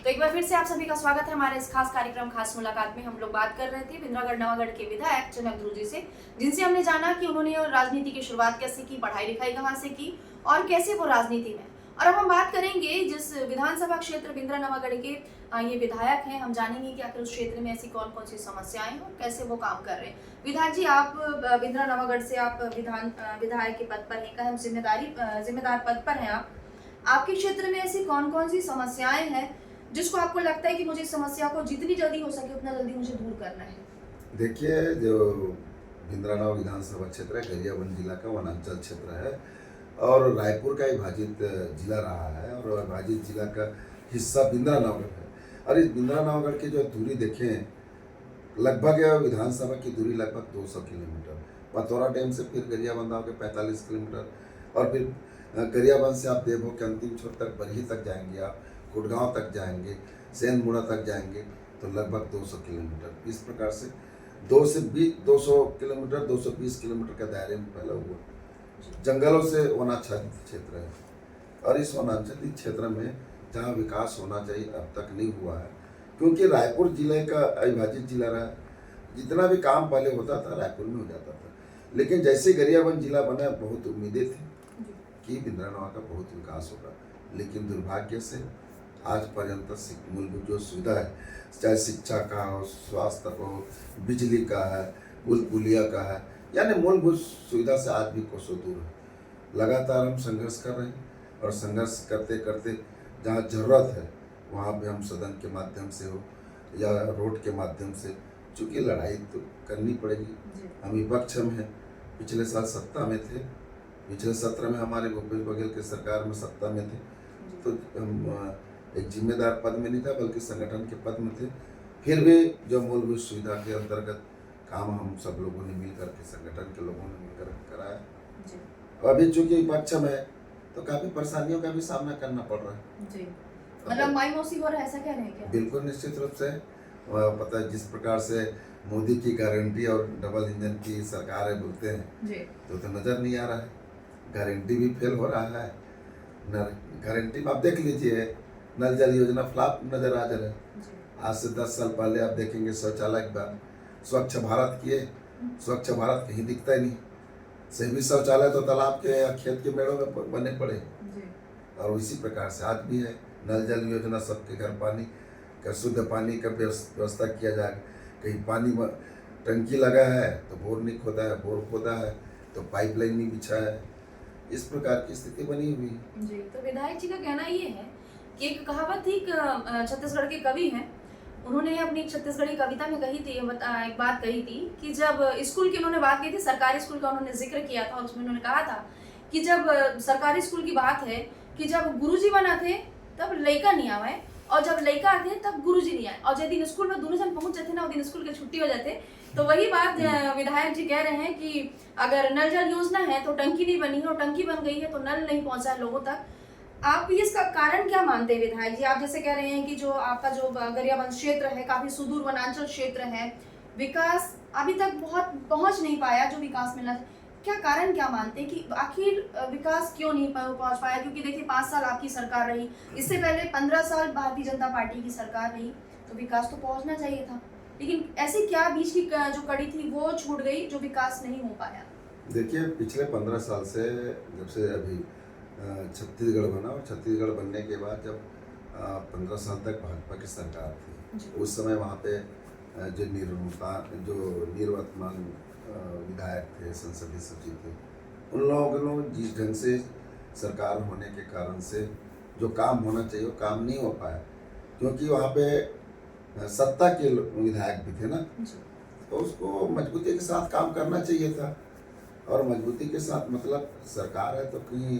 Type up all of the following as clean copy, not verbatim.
तो एक बार फिर से आप सभी का स्वागत है हमारे इस खास कार्यक्रम खास मुलाकात में। हम लोग बात कर रहे थे बिंद्रागढ़ नवागढ़ के विधायक जनक ध्रुव जी से, जिनसे हमने जाना कि उन्होंने राजनीति की शुरुआत कैसे की, पढ़ाई लिखाई कहाँ से की और कैसे वो राजनीति में। और अब हम बात करेंगे जिस विधानसभा क्षेत्र बिंद्रा नवागढ़ के ये विधायक हैं, हम जानेंगे कि आखिर उस क्षेत्र में ऐसी कौन कौन सी समस्याएं हैं और कैसे वो काम कर रहे हैं। विधायक जी, आप बिंद्रा नवागढ़ से आप विधायक के पद पर हैं, अहम जिम्मेदार पद पर हैं आप। आपके क्षेत्र में ऐसी कौन कौन सी समस्याएं हैं जिसको आपको लगता है कि मुझे इस समस्या को जितनी जल्दी हो सके उतना जल्दी मुझे दूर करना है? देखिए, जो भिंद्रानाव विधानसभा क्षेत्र है, गरियाबंद जिला का वनांचल क्षेत्र है और रायपुर का विभाजित जिला रहा है और विभाजित जिला का हिस्सा बिंद्रानवगढ़ है। और इस बिंद्रानवगढ़ की जो दूरी देखें, लगभग विधानसभा की दूरी लगभग 200 किलोमीटर। पतौरा डैम से फिर गरियाबंद आओगे 45 किलोमीटर और फिर गरियाबंद से आप देवभोग के अंतिम छोर तक बरही तक जाएंगे, आप कुटगांव तक जाएंगे, सैनमुड़ा तक जाएंगे तो लगभग 200 किलोमीटर। इस प्रकार से 200 किलोमीटर 220 किलोमीटर के दायरे में फैला हुआ जंगलों से वनाच्छादित क्षेत्र है। और इस वनाच्छादित क्षेत्र में जहाँ विकास होना चाहिए अब तक नहीं हुआ है, क्योंकि रायपुर जिले का अविभाजित जिला रहा। जितना भी काम पहले होता था रायपुर में हो जाता था, लेकिन जैसे गरियाबंद जिला बना बहुत उम्मीदें थी कि बिंद्रानवा का बहुत विकास होगा, लेकिन दुर्भाग्य से आज पर्यंत मूलभूत जो सुविधा है, चाहे शिक्षा का हो, स्वास्थ्य का हो, बिजली का है, पुल पुलिया का है, यानी मूलभूत सुविधा से आज भी कोसों दूर है। लगातार हम संघर्ष कर रहे हैं और संघर्ष करते करते जहाँ ज़रूरत है वहाँ पे हम सदन के माध्यम से हो या रोड के माध्यम से, चूँकि लड़ाई तो करनी पड़ेगी। हम विपक्ष में हैं, पिछले साल सत्ता में थे, पिछले सत्र में हमारे भूपेश बघेल के सरकार में सत्ता में थे, तो हम एक जिम्मेदार पद में नहीं था बल्कि संगठन के पद में थे। फिर भी जो मूलभूत सुविधा के अंतर्गत काम हम सब लोगों ने मिलकर के, संगठन के लोगों ने मिलकर कराया। अभी चूंकि विपक्ष में है तो काफी परेशानियों का भी सामना करना पड़ रहा है जी। मतलब मायूसी हो रहा है, ऐसा कह रहे हैं क्या? बिल्कुल निश्चित रूप से। पता है जिस प्रकार से मोदी की गारंटी और डबल इंजन की सरकार है बोलते हैं जी। तो नजर नहीं आ रहा है। गारंटी भी फेल हो रहा है। गारंटी में आप देख लीजिए, नल जल योजना फ्लॉप नजर आ जा रहा है। आज से 10 साल पहले आप देखेंगे शौचालय के बाद स्वच्छ भारत किए, स्वच्छ भारत कहीं दिखता ही नहीं। सभी शौचालय तो तालाब के या खेत के मेड़ों में बने पड़े। और इसी प्रकार से आज भी है। नल जल योजना, सबके घर पानी का, शुद्ध पानी का व्यवस्था किया जाए। कहीं पानी में टंकी लगा है तो बोर नहीं खोदा है, बोर खोदा है तो पाइपलाइन नहीं बिछा है। इस प्रकार की स्थिति बनी हुई जी। तो विधायक जी का कहना ये है कि एक कहावत थी, छत्तीसगढ़ के कवि हैं, उन्होंने अपनी छत्तीसगढ़ी कविता में कही थी, एक बात कही थी कि जब स्कूल की उन्होंने बात की थी, सरकारी स्कूल का उन्होंने जिक्र किया था और उसमें उन्होंने कहा था कि जब सरकारी स्कूल की बात है कि जब गुरुजी बना थे तब लड़का नहीं आवे और जब लड़का थे तब गुरुजी नहीं आए, और जिस दिन स्कूल में दोनों जन पहुंच जाते ना, वो दिन स्कूल के छुट्टी हो जाते। तो वही बात विधायक जी कह रहे हैं कि अगर नल जल योजना है तो टंकी नहीं बनी है और टंकी बन गई है तो नल नहीं पहुंचा है लोगों तक। आप इसका कारण क्या मानते हैं विधायक जी? आप जैसे कह रहे हैं कि जो आपका जो गरियाबंद क्षेत्र है काफी सुदूर वनांचल क्षेत्र है, विकास अभी तक बहुत पहुंच नहीं पाया जो विकास मिलना चाहिए। क्या कारण क्या मानते हैं कि आखिर विकास क्यों नहीं पहुंच पाया? क्योंकि देखिए 5 साल आपकी सरकार रही, इससे पहले 15 साल भारतीय जनता पार्टी की सरकार रही, तो विकास तो पहुंचना चाहिए था, लेकिन ऐसी क्या बीच की जो कड़ी थी वो छूट गई जो विकास नहीं हो पाया? देखिए, पिछले 15 साल से जब से अभी छत्तीसगढ़ बना और छत्तीसगढ़ बनने के बाद जब 15 साल तक भाजपा की सरकार थी, उस समय वहाँ पे जो निर्वर्तमान विधायक थे, संसदीय सचिव थे, उन लोगों ने जिस ढंग से सरकार होने के कारण से जो काम होना चाहिए वो काम नहीं हो पाया, क्योंकि वहाँ पे सत्ता के विधायक भी थे ना, तो उसको मजबूती के साथ काम करना चाहिए था। और मजबूती के साथ मतलब सरकार है तो कहीं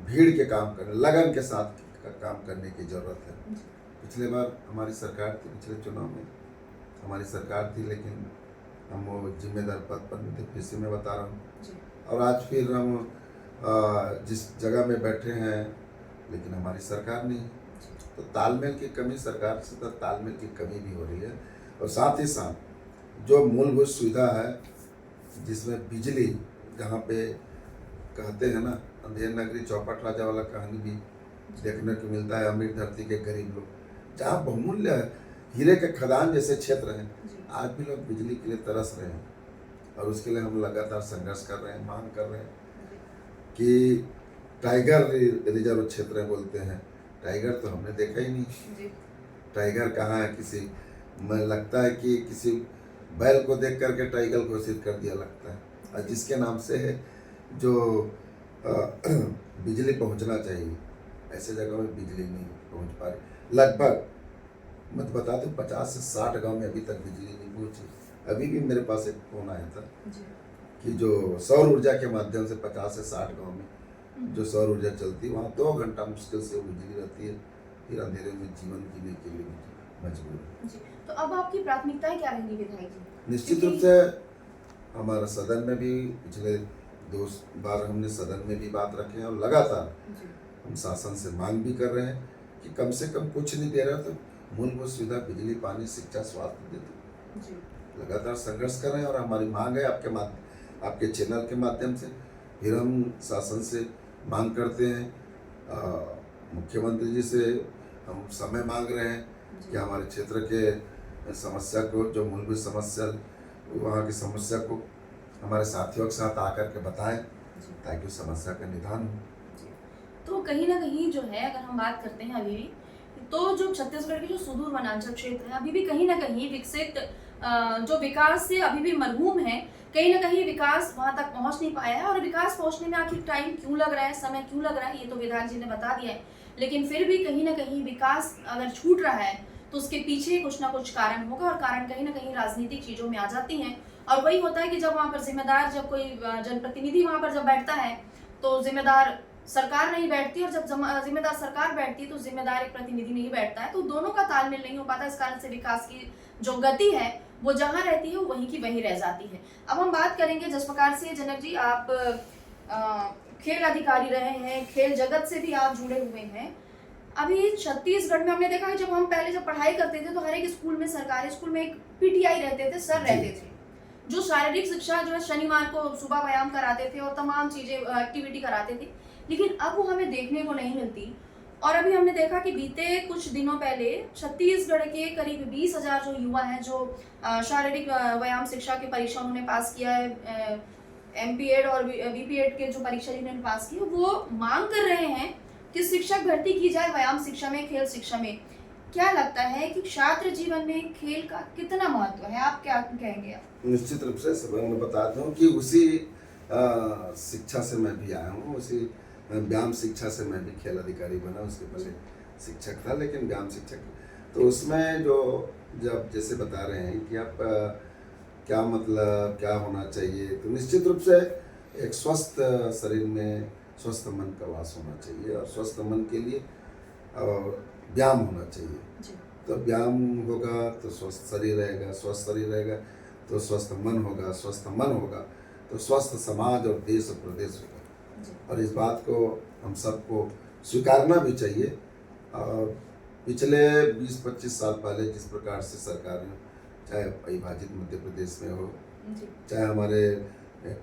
भीड़ के काम करने, लगन के साथ काम करने की ज़रूरत है। पिछले बार हमारी सरकार थी, पिछले चुनाव में हमारी सरकार थी, लेकिन हम वो जिम्मेदार पद पर नहीं थे, फिर से मैं बता रहा हूँ। और आज फिर हम जिस जगह में बैठे हैं लेकिन हमारी सरकार नहीं, तो तालमेल की कमी, सरकार से तो तालमेल की कमी भी हो रही है। और साथ ही साथ जो मूलभूत सुविधा है, जिसमें बिजली, जहाँ पे कहते हैं ना अंधेर नगरी चौपट राजा वाला कहानी भी देखने को मिलता है अमीर धरती के गरीब लोग, जहाँ बहुमूल्य हीरे के खदान जैसे क्षेत्र हैं, आज भी लोग बिजली के लिए तरस रहे हैं। और उसके लिए हम लगातार संघर्ष कर रहे हैं, मांग कर रहे हैं कि टाइगर रिजर्व क्षेत्र है बोलते हैं, टाइगर तो हमने देखा ही नहीं। टाइगर कहाँ है? किसी में लगता है कि किसी बैल को देख करके टाइगर घोषित कर दिया लगता है। और जिसके नाम से है जो बिजली पहुंचना चाहिए, ऐसे जगह में बिजली नहीं पहुंच पा रही। लगभग मैं तो बता दूं 50 से 60 गांव में अभी तक बिजली नहीं पहुंची। अभी भी मेरे पास एक फोन आया था कि जो सौर ऊर्जा के माध्यम से 50 से 60 गांव में जो सौर ऊर्जा चलती है, वहाँ 2 घंटा मुश्किल से बिजली रहती है, फिर अंधेरे में जीवन जीने के लिए मजबूर है। तो अब आपकी प्राथमिकताएं क्या रहेंगी विधायक जी? निश्चित रूप से हमारा सदन में भी पिछले 2 बार हमने सदन में भी बात रखे हैं और लगातार हम शासन से मांग भी कर रहे हैं कि कम से कम कुछ नहीं दे रहा तो मूलभूत सुविधा बिजली, पानी, शिक्षा, स्वास्थ्य दे दो। लगातार संघर्ष कर रहे हैं और हमारी मांग है आपके चैनल के माध्यम से फिर हम शासन से मांग करते हैं। मुख्यमंत्री जी से हम समय मांग रहे हैं कि हमारे क्षेत्र के समस्या को, जो मूलभूत समस्या, वहाँ की समस्या को हमारे साथियों के साथ आकर के बताएं ताकि उस समस्या का निदान हो। तो कहीं ना कहीं जो है, अगर हम बात करते हैं अभी भी, तो जो छत्तीसगढ़ के जो सुदूर वनांचल क्षेत्र है अभी भी कहीं ना कहीं विकसित जो विकास से अभी भी मरहूम है। कहीं ना कहीं विकास वहां तक पहुंच नहीं पाया है। और विकास पहुंचने में आखिर टाइम क्यों लग रहा है, समय क्यों लग रहा है, ये तो विधायक जी ने बता दिया है। लेकिन फिर भी कहीं ना कहीं विकास अगर छूट रहा है तो उसके पीछे कुछ ना कुछ कारण होगा, और कारण कहीं ना कहीं राजनीतिक चीजों में आ जाती हैं। और वही होता है कि जब वहाँ पर जिम्मेदार, जब कोई जनप्रतिनिधि वहाँ पर जब बैठता है तो जिम्मेदार सरकार नहीं बैठती, और जब जिम्मेदार सरकार बैठती है तो जिम्मेदार एक प्रतिनिधि नहीं बैठता है, तो दोनों का तालमेल नहीं हो पाता। इस कारण से विकास की जो गति है वो जहाँ रहती है वो वहीं की वहीं रह जाती है। अब हम बात करेंगे जिस प्रकार से जनक जी आप खेल अधिकारी रहे हैं, खेल जगत से भी आप जुड़े हुए हैं। अभी छत्तीसगढ़ में हमने देखा है, जब हम पहले जब पढ़ाई करते थे तो हर एक स्कूल में, सरकारी स्कूल में एक पीटीआई रहते थे, सर रहते थे, जो शारीरिक शिक्षा जो है शनिवार को सुबह व्यायाम कराते थे और तमाम चीजें एक्टिविटी कराते थे। लेकिन अब वो हमें देखने को नहीं मिलती। और अभी हमने देखा कि बीते कुछ दिनों पहले छत्तीसगढ़ के करीब 20,000 जो युवा हैं जो शारीरिक व्यायाम शिक्षा की परीक्षा उन्होंने पास किया है, एमपीएड और बीपीएड के जो परीक्षा जिन्होंने पास की, वो मांग कर रहे हैं कि शिक्षक भर्ती की जाए व्यायाम शिक्षा में, खेल शिक्षा में। क्या लगता है कि छात्र जीवन में खेल का कितना महत्व है, आप क्या कहेंगे? आप निश्चित रूप से सब मैं बताता हूँ कि उसी शिक्षा से मैं भी आया हूँ, उसी व्यायाम शिक्षा से मैं भी खेल अधिकारी बना। उसके पहले शिक्षक था, लेकिन व्यायाम शिक्षक, तो उसमें जो जब जैसे बता रहे हैं कि आप क्या मतलब क्या होना चाहिए, तो निश्चित रूप से एक स्वस्थ शरीर में स्वस्थ मन का वास होना चाहिए, और स्वस्थ मन के लिए व्यायाम होना चाहिए। तो व्यायाम होगा तो स्वस्थ शरीर रहेगा, स्वस्थ शरीर रहेगा तो स्वस्थ मन होगा, स्वस्थ मन होगा तो स्वस्थ समाज और देश और प्रदेश होगा। और इस बात को हम सबको स्वीकारना भी चाहिए। और पिछले 20-25 साल पहले जिस प्रकार से सरकार ने, चाहे अविभाजित मध्य प्रदेश में हो, चाहे हमारे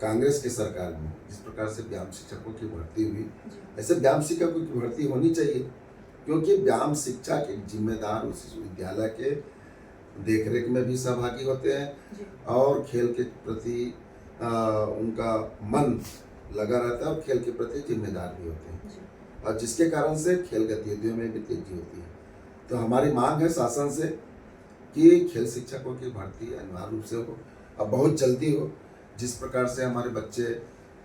कांग्रेस की सरकार में, जिस प्रकार से व्यायाम शिक्षकों की भर्ती हुई, ऐसे व्यायाम शिक्षकों की भर्ती होनी चाहिए। क्योंकि व्यायाम शिक्षा के जिम्मेदार उस विद्यालय के देखरेख में भी सहभागी होते हैं और खेल के प्रति उनका मन लगा रहता है और खेल के प्रति जिम्मेदार भी होते हैं, और जिसके कारण से खेल गतिविधियों में भी तेजी होती है। तो हमारी मांग है शासन से कि खेल शिक्षकों की भर्ती अनिवार्य रूप से हो, और बहुत जल्दी हो। जिस प्रकार से हमारे बच्चे,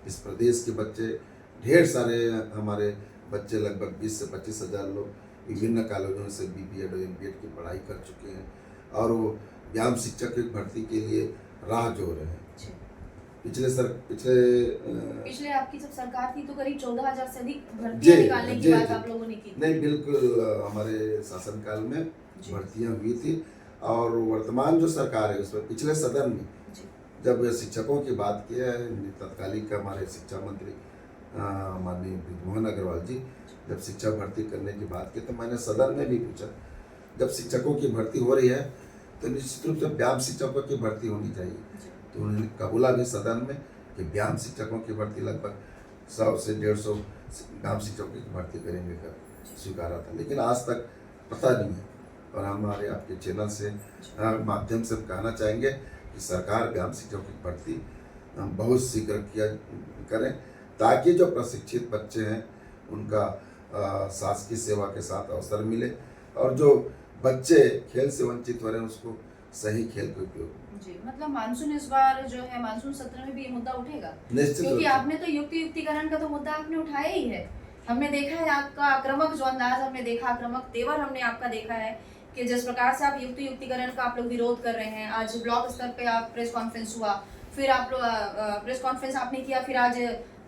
इस प्रदेश के बच्चे, ढेर सारे हमारे बच्चे, लगभग 20 से 25 हज़ार लोग विभिन्न कॉलेजों से बीपीएड और एमपीएड की पढ़ाई कर चुके हैं, और वो व्यायाम शिक्षक की भर्ती के लिए राह जो रहे हैं। पिछले आपकी जब सरकार थी तो करीब 14,000 से अधिक भर्तियां निकालने की बात आप लोगों ने की। नहीं, बिल्कुल हमारे शासनकाल में भर्तियां हुई थी। और वर्तमान जो सरकार है उसमें पिछले सदन में जब शिक्षकों की बात की है, तत्कालीन हमारे शिक्षा मंत्री माननीय मोहन अग्रवाल जी जब शिक्षा भर्ती करने की बात की, तो मैंने सदन में भी पूछा, जब शिक्षकों की भर्ती हो रही है तो निश्चित रूप से व्यायाम शिक्षकों की भर्ती होनी चाहिए। तो उन्होंने कबूला भी सदन में कि व्यायाम शिक्षकों की भर्ती लगभग 100 से 150 व्यायाम शिक्षकों की भर्ती करेंगे कर। स्वीकारा था, लेकिन आज तक पता नहीं है। और हमारे आपके चैनल से माध्यम से कहना चाहेंगे कि सरकार ग्राम शिक्षकों की भर्ती बहुत शीघ्र किया करें, ताकि जो प्रशिक्षित बच्चे हैं उनका शासकीय सेवा के साथ अवसर मिले, और जो बच्चे खेल से वंचित हो रहे हैं उसको सही खेल के उपयोग। जी, मतलब मानसून इस बार जो है मानसून सत्र में भी ये मुद्दा उठेगा, निश्चित क्योंकि रूप से। आपने तो युक्तिकरण का तो मुद्दा आपने उठाया ही है। हमने देखा है आपका आक्रामक जो अंदाज हमने देखा, आक्रामक तेवर हमने आपका देखा है कि जिस प्रकार से आप युक्तिकरण का आप लोग विरोध कर रहे हैं। आज ब्लॉक स्तर पे आप प्रेस कॉन्फ्रेंस हुआ, फिर आप लोग प्रेस कॉन्फ्रेंस आपने किया, फिर आज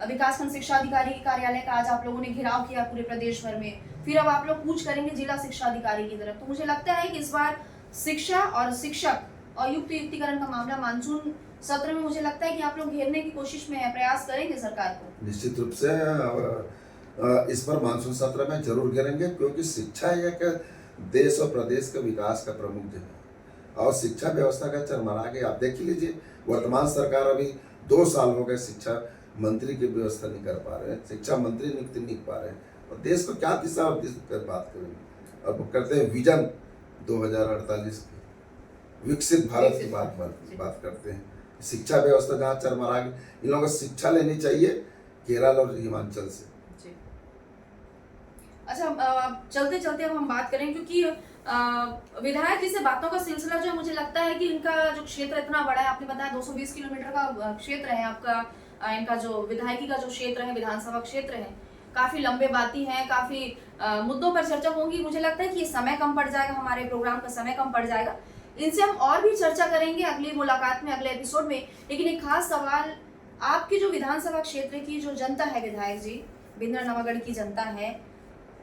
विकासखंड शिक्षा अधिकारी कार्यालय का आज आप लोगों ने घेराव किया पूरे प्रदेश भर में, फिर अब आप लोग कूच करेंगे जिला शिक्षा अधिकारी की तरफ। तो मुझे लगता है कि इस बार शिक्षा और शिक्षक और युक्तिकरण का मामला मानसून सत्र में मुझे लगता है कि आप लोग घेरने की कोशिश में है, प्रयास करेंगे सरकार को। निश्चित रूप से इस पर मानसून सत्र में जरूर घेरेंगे, क्योंकि शिक्षा एक देश और प्रदेश के विकास का प्रमुख जो है, और शिक्षा व्यवस्था का चरमरा के आप देख लीजिए। वर्तमान सरकार अभी 2 साल हो गए शिक्षा मंत्री की व्यवस्था नहीं कर पा रहे हैं, शिक्षा मंत्री नियुक्ति नहीं पा रहे हैं, और देश को क्या दिशा और कर बात करेंगे। अब करते हैं विजन 2048 की, विकसित भारत की बात करते हैं। शिक्षा व्यवस्था जहाँ चरमरा गई, इन लोगों को शिक्षा लेनी चाहिए केरल और हिमाचल से। अच्छा, चलते चलते अब हम बात करें, क्योंकि विधायक जी से बातों का सिलसिला जो है, मुझे लगता है कि इनका जो क्षेत्र इतना बड़ा है, आपने बताया 220 किलोमीटर का क्षेत्र है आपका, इनका जो विधायकी का जो क्षेत्र है, विधानसभा क्षेत्र है, काफी लंबे बातें हैं, काफी मुद्दों पर चर्चा होगी। मुझे लगता है कि ये समय कम पड़ जाएगा, हमारे प्रोग्राम का समय कम पड़ जाएगा। इनसे हम और भी चर्चा करेंगे अगली मुलाकात में, अगले एपिसोड में। लेकिन एक खास सवाल, आपके जो विधानसभा क्षेत्र की जो जनता है, विधायक जी बिंद्रानवागढ़ की जनता है,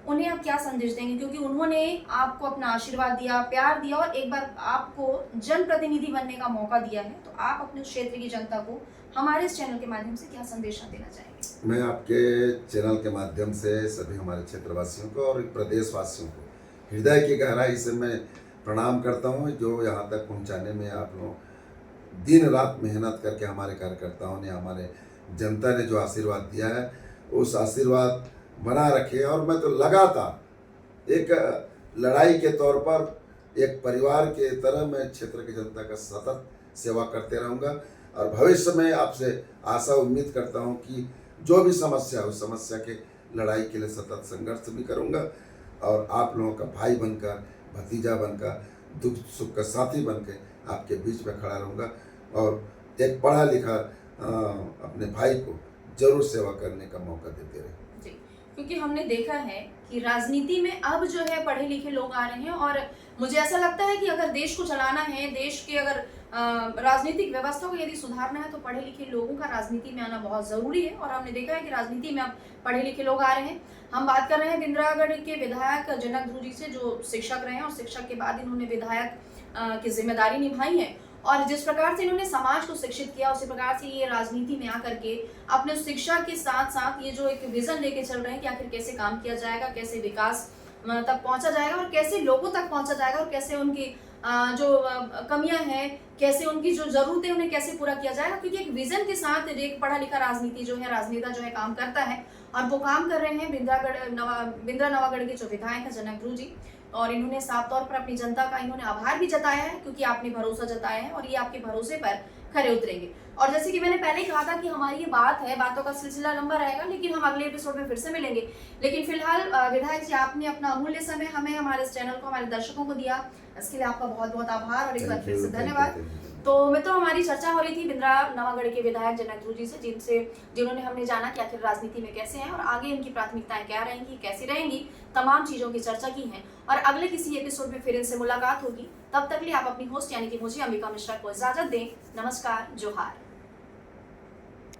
उन्हें आप क्या संदेश देंगे? क्योंकि उन्होंने आपको अपना आशीर्वाद दिया, प्यार दिया, और एक बार आपको जनप्रतिनिधि बनने का मौका दिया है। तो आप अपने क्षेत्र की जनता को हमारे इस चैनल के माध्यम से क्या संदेश देना चाहेंगे? मैं आपके चैनल के माध्यम से सभी हमारे क्षेत्रवासियों को और प्रदेशवासियों को हृदय की गहराई से मैं प्रणाम करता हूँ, जो यहाँ तक पहुँचाने में आप लोग दिन रात मेहनत करके हमारे कार्यकर्ताओं ने, हमारे जनता ने जो आशीर्वाद दिया है, उस आशीर्वाद बना रखे। और मैं तो लगातार एक लड़ाई के तौर पर, एक परिवार के तरह मैं क्षेत्र की जनता का सतत सेवा करते रहूँगा, और भविष्य में आपसे आशा उम्मीद करता हूँ कि जो भी समस्या है, उस समस्या के लड़ाई के लिए सतत संघर्ष भी करूँगा, और आप लोगों का भाई बनकर, भतीजा बनकर, दुख सुख का साथी बनकर आपके बीच में खड़ा रहूँगा, और एक पढ़ा लिखा अपने भाई को जरूर सेवा करने का मौका देते रहे। क्योंकि हमने देखा है कि राजनीति में अब जो है पढ़े लिखे लोग आ रहे हैं, और मुझे ऐसा लगता है कि अगर देश को चलाना है, देश के अगर राजनीतिक व्यवस्था को यदि सुधारना है, तो पढ़े लिखे लोगों का राजनीति में आना बहुत जरूरी है। और हमने देखा है कि राजनीति में अब पढ़े लिखे लोग आ रहे हैं। हम बात कर रहे हैं बिंद्रागढ़ के विधायक जनक ध्रुव जी से, जो शिक्षक रहे हैं, और शिक्षक के बाद इन्होंने विधायक की जिम्मेदारी निभाई है। और जिस प्रकार से इन्होंने समाज को शिक्षित किया, उसी प्रकार से ये राजनीति में आकर के अपने शिक्षा के साथ साथ ये जो एक विजन लेके चल रहे हैं कि आखिर कैसे काम किया जाएगा, कैसे विकास तक पहुंचा जाएगा, और कैसे लोगों तक पहुंचा जाएगा, और कैसे उनकी जो कमियां हैं, कैसे उनकी जो जरूरतें, उन्हें कैसे पूरा किया जाएगा। क्योंकि एक विजन के साथ एक पढ़ा लिखा राजनीति जो है, राजनेता जो है काम करता है, और वो काम कर रहे हैं बिंद्रानवागढ़ के जो विधायक है जनक ध्रुव जी। और इन्होंने साफ तौर पर अपनी जनता का इन्होंने आभार भी जताया है, क्योंकि आपने भरोसा जताया है, और ये आपके भरोसे पर खरे उतरेंगे। और जैसे कि मैंने पहले कहा था कि हमारी ये बात है, बातों का सिलसिला लंबा रहेगा, लेकिन हम अगले एपिसोड में फिर से मिलेंगे। लेकिन फिलहाल विधायक जी, आपने अपना अमूल्य समय हमें, हमारे इस चैनल को, हमारे दर्शकों को दिया, इसके लिए आपका बहुत बहुत आभार, और एक बार फिर से धन्यवाद। तो मित्रों, हमारी चर्चा हो रही थी बिंद्रानवागढ़ के विधायक जनक ध्रुव जी से, जिन्होंने हमने जाना कि आखिर राजनीति में कैसे हैं, और आगे इनकी प्राथमिकताएं क्या रहेंगी, कैसी रहेंगी, तमाम चीजों की चर्चा की है। और अगले किसी एपिसोड में फिर इनसे मुलाकात होगी। तब तक लिए आप अपनी होस्ट यानी कि मुझे अंबिका मिश्रा को इजाजत दें। नमस्कार, जोहार।